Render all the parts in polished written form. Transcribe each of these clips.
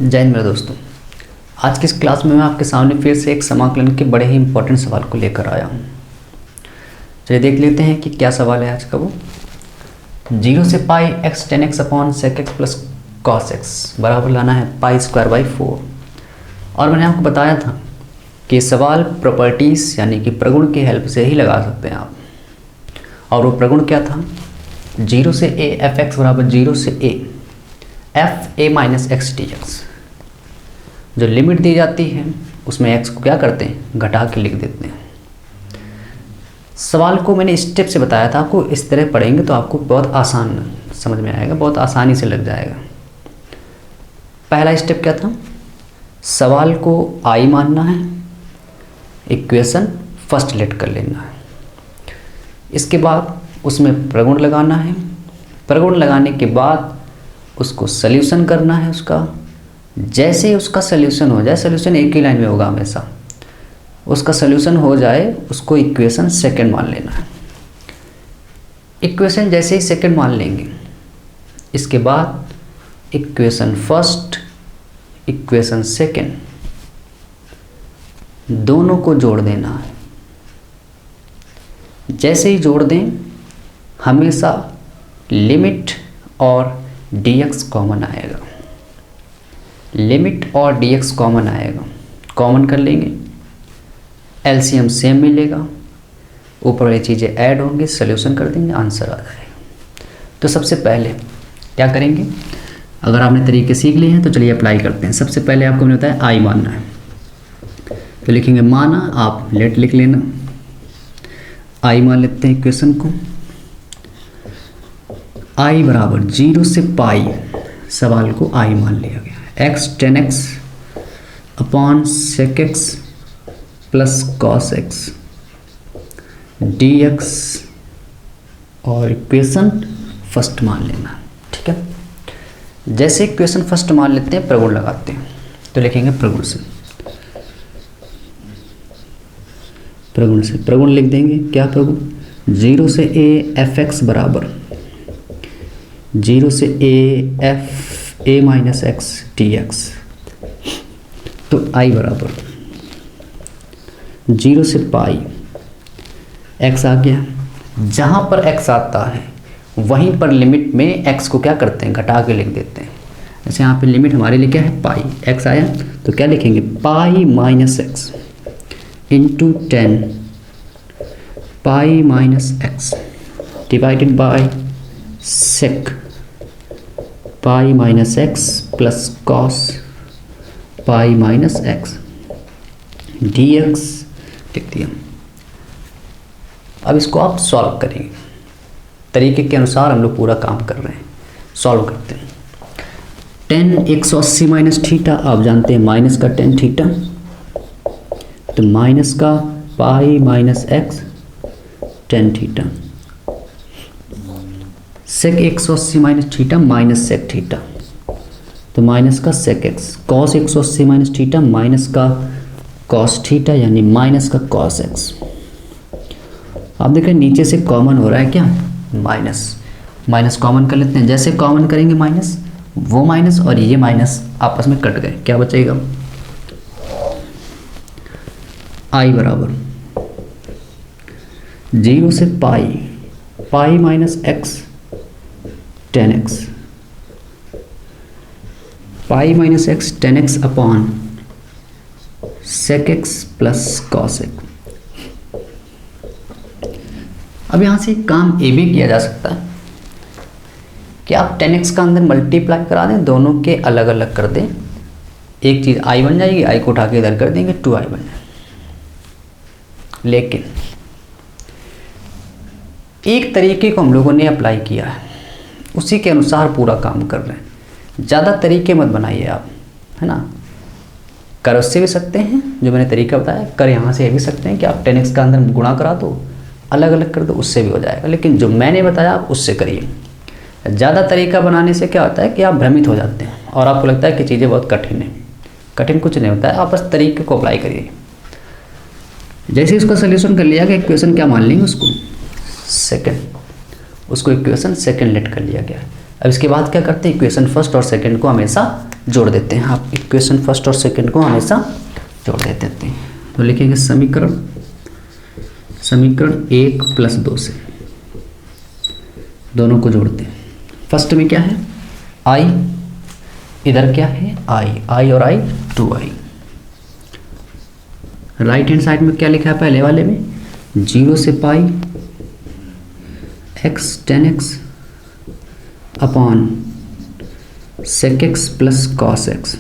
जय हिंद मेरे दोस्तों। आज की इस क्लास में मैं आपके सामने फिर से एक समाकलन के बड़े ही इंपॉर्टेंट सवाल को लेकर आया हूँ। चलिए देख लेते हैं कि क्या सवाल है आज का। वो 0 से पाई x tan x upon sec x plus cos x बराबर लाना है पाई स्क्वायर बाई 4। और मैंने आपको बताया था कि सवाल प्रॉपर्टीज़ यानी कि प्रगुण की हेल्प से ही लगा सकते हैं आप। और वो प्रगुण क्या था? 0 से a f x बराबर 0 से a f a minus X D x. जो लिमिट दी जाती है उसमें x को क्या करते हैं, घटा के लिख देते हैं। सवाल को मैंने स्टेप से बताया था, आपको इस तरह पढ़ेंगे तो आपको बहुत आसान समझ में आएगा, बहुत आसानी से लग जाएगा। पहला स्टेप क्या था? सवाल को आई मानना है, इक्वेशन फर्स्ट लेट कर लेना है। इसके बाद उसमें प्रगुण लगाना है। प्रगुण लगाने के बाद उसको सल्यूशन करना है उसका। जैसे ही उसका सल्यूशन हो जाए, सल्यूशन एक ही लाइन में होगा हमेशा, उसका सल्यूशन हो जाए उसको इक्वेशन सेकंड मान लेना है। इक्वेशन जैसे ही सेकंड मान लेंगे, इसके बाद इक्वेशन फर्स्ट इक्वेशन सेकंड दोनों को जोड़ देना है। जैसे ही जोड़ दें हमेशा लिमिट और dx कॉमन आएगा, लिमिट और dx कॉमन आएगा। कॉमन कर लेंगे, एलसीएम सेम मिलेगा, ऊपर वाली चीज़ें ऐड होंगी, सॉल्यूशन कर देंगे, आंसर आ जाएगा। तो सबसे पहले क्या करेंगे, अगर आपने तरीके सीख लिए हैं तो चलिए अप्लाई करते हैं। सबसे पहले आपको मैंने बताया आई मानना है, तो लिखेंगे माना, आप लेट लिख लेना। आई मान लेते हैं इक्वेशन को। आई बराबर 0 से पाई, सवाल को आई मान लिया गया। x tan x upon sec x plus cos x dx और इक्वेशन फर्स्ट मान लेना, ठीक है। जैसे इक्वेशन फर्स्ट मान लेते हैं प्रगुण लगाते हैं, तो लिखेंगे प्रगुण से। प्रगुण लिख देंगे। क्या प्रगुण? 0 से a f x बराबर 0 से a minus X D x. तो आई बराबर 0 से पाई, x आ गया। जहाँ पर x आता है वहीं पर लिमिट में x को क्या करते हैं, घटा के लिख देते हैं। जैसे यहाँ पे लिमिट हमारे लिए क्या है, पाई। x आया तो क्या लिखेंगे, pi minus X into 10 pi minus X divided by sec pi minus X plus cos pi minus X D X लिख दिया। अब इसको आप सॉल्व करेंगे, तरीके के अनुसार हम लोग पूरा काम कर रहे हैं। सॉल्व करते हैं। tan 180 माइनस थीटा, आप जानते हैं माइनस का tan थीटा, तो माइनस का pi minus x tan theta. Sec 180 minus theta minus sec theta, तो माइनस का sec x. Cos 180 minus theta minus का कॉस थीटा यानी माइनस का कॉस एक्स। आप देखें नीचे से कॉमन हो रहा है क्या, माइनस। माइनस कॉमन कर लेते हैं। जैसे कॉमन करेंगे माइनस, वो माइनस और ये माइनस आपस में कट गए, क्या बचेगा, आई बराबर 0 से पाई माइनस एक्स tan x, पाई minus x tan x upon sec x plus cos x। अब यहाँ से काम ये भी किया जा सकता है कि आप tan x का अंदर मल्टीप्लाई करा दें, दोनों के अलग अलग कर दें, एक चीज़ i बन जाएगी, i को उठा के इधर कर देंगे, 2i बन जाएगा। लेकिन एक तरीके को हम लोगों ने अप्लाई किया है, उसी के अनुसार पूरा काम कर रहे हैं। ज़्यादा तरीके मत बनाइए आप, है ना। कर उससे भी सकते हैं, जो मैंने तरीका बताया, कर यहाँ से भी सकते हैं कि आप tan x का अंदर गुणा करा दो, अलग अलग कर दो, उससे भी हो जाएगा। लेकिन जो मैंने बताया आप उससे करिए। ज़्यादा तरीका बनाने से क्या होता है कि आप भ्रमित हो जाते हैं और आपको लगता है कि चीज़ें बहुत कठिन है। कठिन कुछ नहीं होता है, आप बस तरीके को अप्लाई करिए। जैसे इसका सोल्यूशन कर लिया गया, इक्वेशन क्या मान लेंगे उसको, सेकंड, उसको इक्वेशन सेकंड लेट कर लिया गया। अब इसके बाद क्या करते हैं, इक्वेशन फर्स्ट और सेकंड को हमेशा जोड़ देते हैं। आप इक्वेशन फर्स्ट और सेकंड को हमेशा जोड़ देते हैं। तो लिखेंगे समीकरण 1 + 2 से दोनों को जोड़ते हैं। फर्स्ट में क्या है i, इधर क्या है i और i 2i। Right hand side में क्या लिखा है पहले वाले में 0 से पाई x tan x upon sec x plus cos x।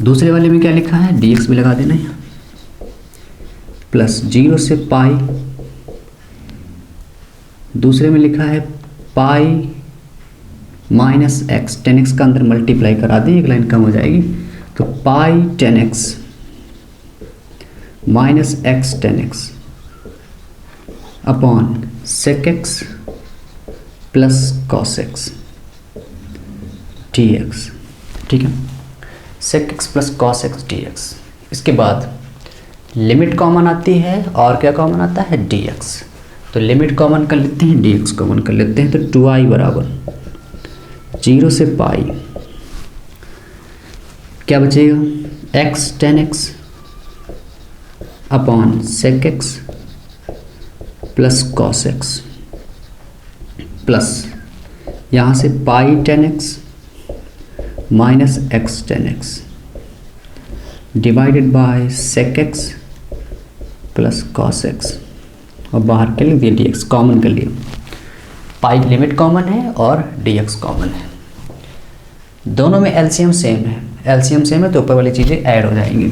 दूसरे वाले में क्या लिखा है dx भी लगा देना है प्लस 0 से पाई, दूसरे में लिखा है pi minus x, tan x का अंदर मल्टीप्लाई करा दें, एक लाइन कम हो जाएगी, तो पाई tan x minus x tan x upon sec x plus cos x dx। ठीक है, sec x plus cos x dx। इसके बाद लिमिट कॉमन आती है और क्या कॉमन आता है dx। तो लिमिट कॉमन कर लेते हैं, dx कॉमन कर लेते हैं, तो 2i बराबर 0 से पाई क्या बचेगा x tan x upon sec x plus cos x plus यहाँ से पाई tan x minus x tan x divided by sec x plus cos x और बाहर के लिए dx कॉमन कर लिए। पाई लिमिट कॉमन है और dx कॉमन है, दोनों में एलसीएम सेम है। एलसीएम सेम है तो ऊपर वाली चीज़ें ऐड हो जाएंगी।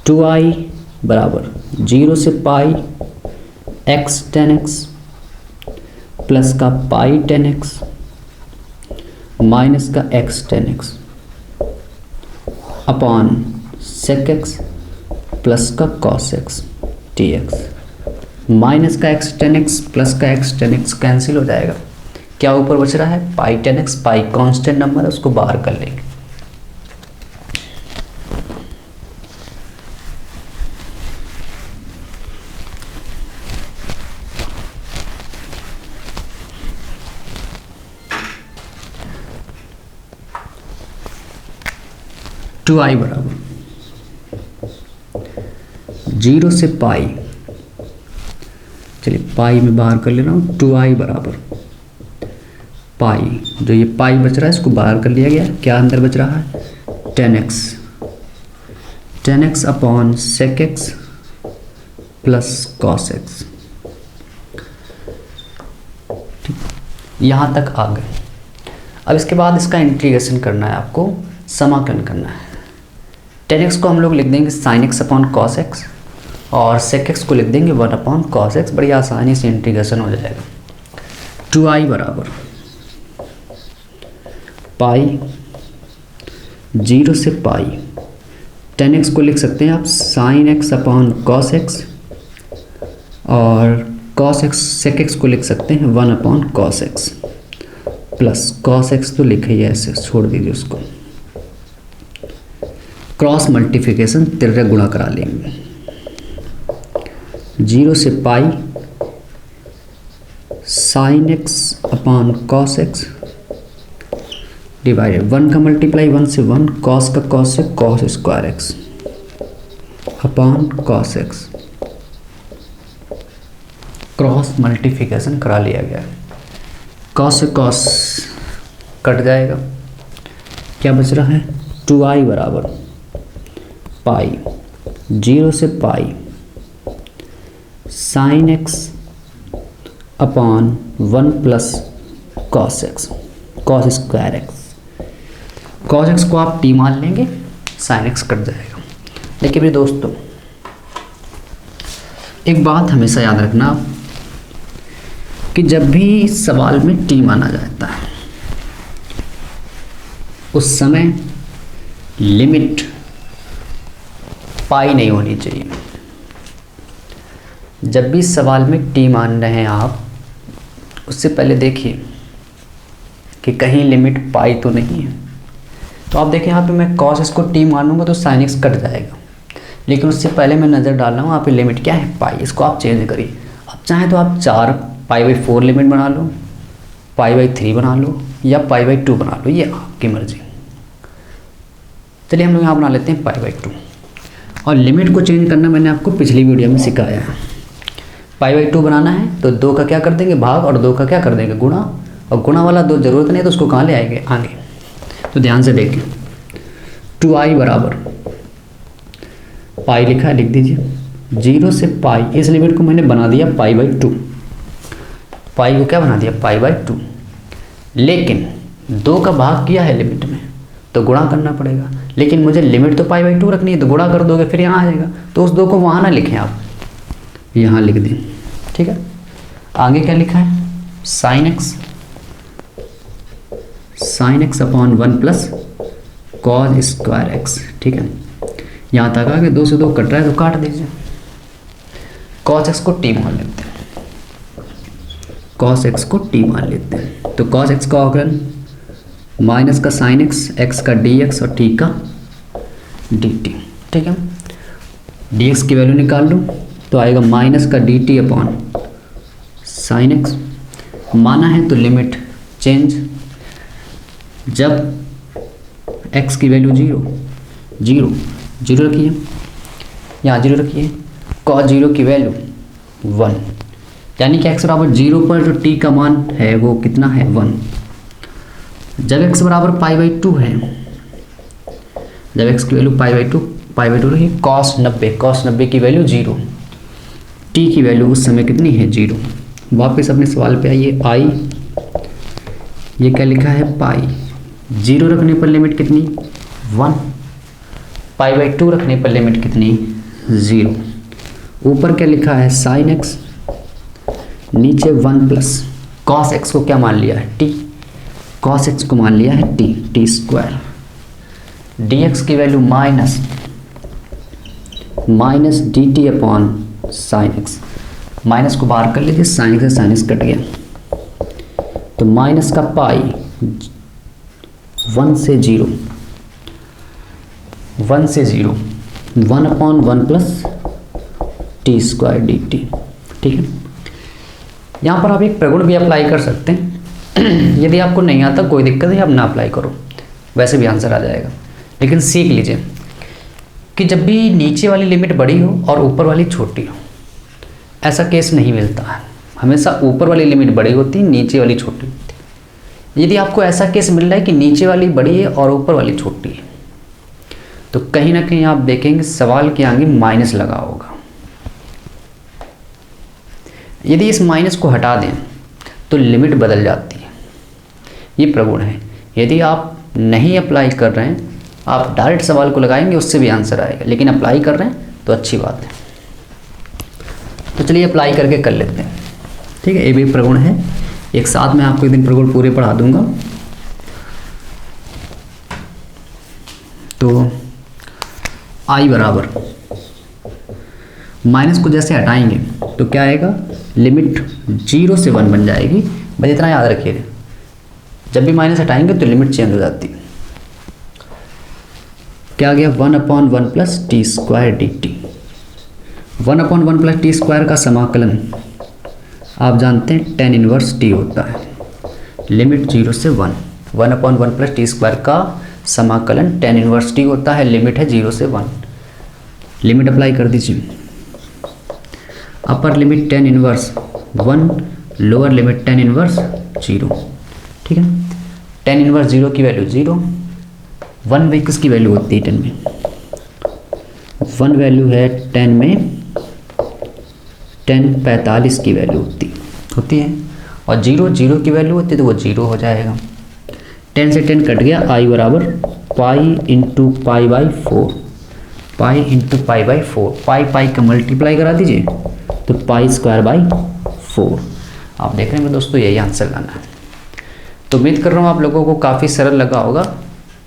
2i बराबर 0 से पाई x tan x प्लस का पाई tan x माइनस का x tan x upon sec x plus का cos x dx। माइनस का x tan x प्लस का x tan x कैंसिल हो जाएगा, क्या ऊपर बच रहा है पाई tan x, पाई कांस्टेंट नंबर है उसको बाहर कर लेंगे। टू आई बराबर 0 से पाई, चलिए पाई में बाहर कर ले रहा हूँ, 2i बराबर पाई, जो ये पाई बच रहा है इसको बाहर कर लिया गया, क्या अंदर बच रहा है tan x upon sec x plus cos x। ठीक, यहाँ तक आ गए। अब इसके बाद इसका इंटीग्रेशन करना है, आपको समाकलन करना है। tan x को हम लोग लिख देंगे sin x upon cos x और sec x को लिख देंगे 1 अपॉन cos x, बड़ी आसानी से इंटीग्रेशन हो जाएगा। 2i बराबर पाई 0 से पाई, tan x को लिख सकते हैं आप sin x upon cos x और cos x sec x को लिख सकते हैं 1 upon cos x plus cos x तो लिखे ही ऐसे, छोड़ दीजिए उसको, क्रॉस मल्टीप्लिकेशन तिर्रे गुणा करा लेंगे। 0 से पाई sin x upon cos x divided 1 का मल्टीप्लाई 1 से 1, cos का cos से cos square x upon cos x, cross multiplication करा लिया गया। cos से cos कट जाएगा, क्या बच रहा है 2i बराबर पाई 0 से पाई sin x upon 1 plus cos x, cos square x। cos x को आप t मान लेंगे, sin x कट जाएगा। देखिए मेरे दोस्तों, एक बात हमेशा याद रखना कि जब भी सवाल में t माना जाता है उस समय लिमिट पाई नहीं होनी चाहिए। जब भी सवाल में t मान रहे हैं आप, उससे पहले देखिए कि कहीं लिमिट पाई तो नहीं है। तो आप देखें यहाँ पे मैं cos x को t मानूंगा तो sin x कट जाएगा, लेकिन उससे पहले मैं नज़र डाल रहा हूँ यहाँ पे लिमिट क्या है पाई, इसको आप चेंज करिए। अब चाहें तो आप 4 पाई/4 लिमिट बना लो π/3 बना लो या π/2 बना लो, ये आपकी मर्जी। चलिए हम लोग यहाँ बना लेते हैं π/2। और लिमिट को चेंज करना मैंने आपको पिछली वीडियो में सिखाया है। π/2 बनाना है तो 2 का क्या कर देंगे भाग और 2 का क्या कर देंगे गुणा, और गुणा वाला 2 ज़रूरत नहीं तो उसको कहाँ ले आएंगे आगे। तो ध्यान से देखिए 2i बराबर पाई लिखा है, लिख दीजिए 0 से पाई, इस लिमिट को मैंने बना दिया π/2, पाई को क्या बना दिया π/2। लेकिन 2 का भाग किया है लिमिट में तो गुणा करना पड़ेगा, लेकिन मुझे लिमिट तो π/2 रखनी है तो गुणा कर दोगे फिर यहाँ आ जाएगा, तो उस 2 को वहाँ ना लिखें आप, यहाँ लिख दें। ठीक है, आगे क्या लिखा है sin x upon 1 plus cos square x। ठीक है, यहाँ तक आगे 2 से 2 कट रहा है तो काट दीजिए। cos x को t मान लेते हैं, cos x को t मान लेते हैं। तो cos x का अवकलन माइनस का sin x, x का dx और t का dt। ठीक है, dx की वैल्यू निकाल लो तो आएगा माइनस का dt अपॉन sin x। माना है तो लिमिट चेंज, जब x की वैल्यू 0 रखिए, यहाँ 0 रखिए, cos 0 की वैल्यू 1, यानी कि x बराबर 0 पर जो t का मान है वो कितना है 1। जब x बराबर π/2 है, जब x की वैल्यू π/2 रही, cos 90 की वैल्यू 0, t की वैल्यू उस समय कितनी है 0। वापस अपने सवाल पे आइए, i ये क्या लिखा है पाई, 0 रखने पर लिमिट कितनी 1, π/2 रखने पर लिमिट कितनी 0। ऊपर क्या लिखा है sin x, नीचे 1 प्लस cos x को क्या मान लिया है t, cos x को मान लिया है t स्क्वायर। dx की value minus dt upon sin x, minus को बाहर कर लीजिए, sin x से sin x कट गया तो माइनस का पाई 1 से 0 1 upon 1 plus T square D T. ठीक है, यहाँ पर आप एक प्रगुण भी अप्लाई कर सकते हैं। यदि आपको नहीं आता कोई दिक्कत है, आप ना अप्लाई करो, वैसे भी आंसर आ जाएगा। लेकिन सीख लीजिए कि जब भी नीचे वाली लिमिट बड़ी हो और ऊपर वाली छोटी हो, ऐसा केस नहीं मिलता है। हमेशा ऊपर वाली लिमिट बड़ी होती है, नीचे वाली छोटी होती है। यदि आपको ऐसा केस मिल रहा है कि नीचे वाली बड़ी है और ऊपर वाली छोटी है, तो कहीं ना कहीं आप देखेंगे सवाल के आगे माइनस लगा होगा। यदि इस माइनस को हटा दें तो लिमिट बदल जाती है, ये प्रगुण है। यदि आप नहीं अप्लाई कर रहे हैं, आप डायरेक्ट सवाल को लगाएंगे उससे भी आंसर आएगा, लेकिन अप्लाई कर रहे हैं तो अच्छी बात है। तो चलिए अप्लाई करके कर लेते हैं। ठीक है, ये भी प्रगुण है, एक साथ में आपको एक दिन प्रगुण पूरे पढ़ा दूंगा। तो आई बराबर माइनस को जैसे हटाएंगे तो क्या आएगा, लिमिट 0 से 1 बन जाएगी। बस इतना याद रखिए, जब भी माइनस हटाएंगे तो लिमिट चेंज हो जाती है। क्या आ गया 1 upon 1 plus T square D T. 1 upon 1 plus T square का समाकलन आप जानते हैं tan इनवर्स t होता है। लिमिट 0 से 1 अपॉन 1 प्लस टी स्क्वायर का समाकलन tan इनवर्स t होता है। लिमिट है 0 से 1। लिमिट अप्लाई कर दीजिए, upper limit tan inverse 1, lower limit tan inverse 0। ठीक है, tan इनवर्स 0 की वैल्यू 0, 1 में किसकी वैल्यू होती है tan में, 1 वैल्यू है tan में tan 45 की वैल्यू होती है, और 0 की वैल्यू होती है तो वो 0 हो जाएगा। 10 से 10 कट गया, आई बराबर पाई इंटू π/4, पाई इंटू π/4, पाई का मल्टीप्लाई करा दीजिए तो π²/4। आप देख रहे हैं दोस्तों, यही आंसर लाना है। तो उम्मीद कर रहा हूँ आप लोगों को काफ़ी सरल लगा होगा।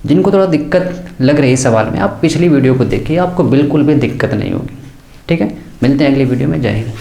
जिनको थोड़ा दिक्कत लग रही है सवाल में, आप पिछली वीडियो को देखिए, आपको बिल्कुल भी दिक्कत नहीं होगी। ठीक है, मिलते हैं अगली वीडियो में। जय हिंद।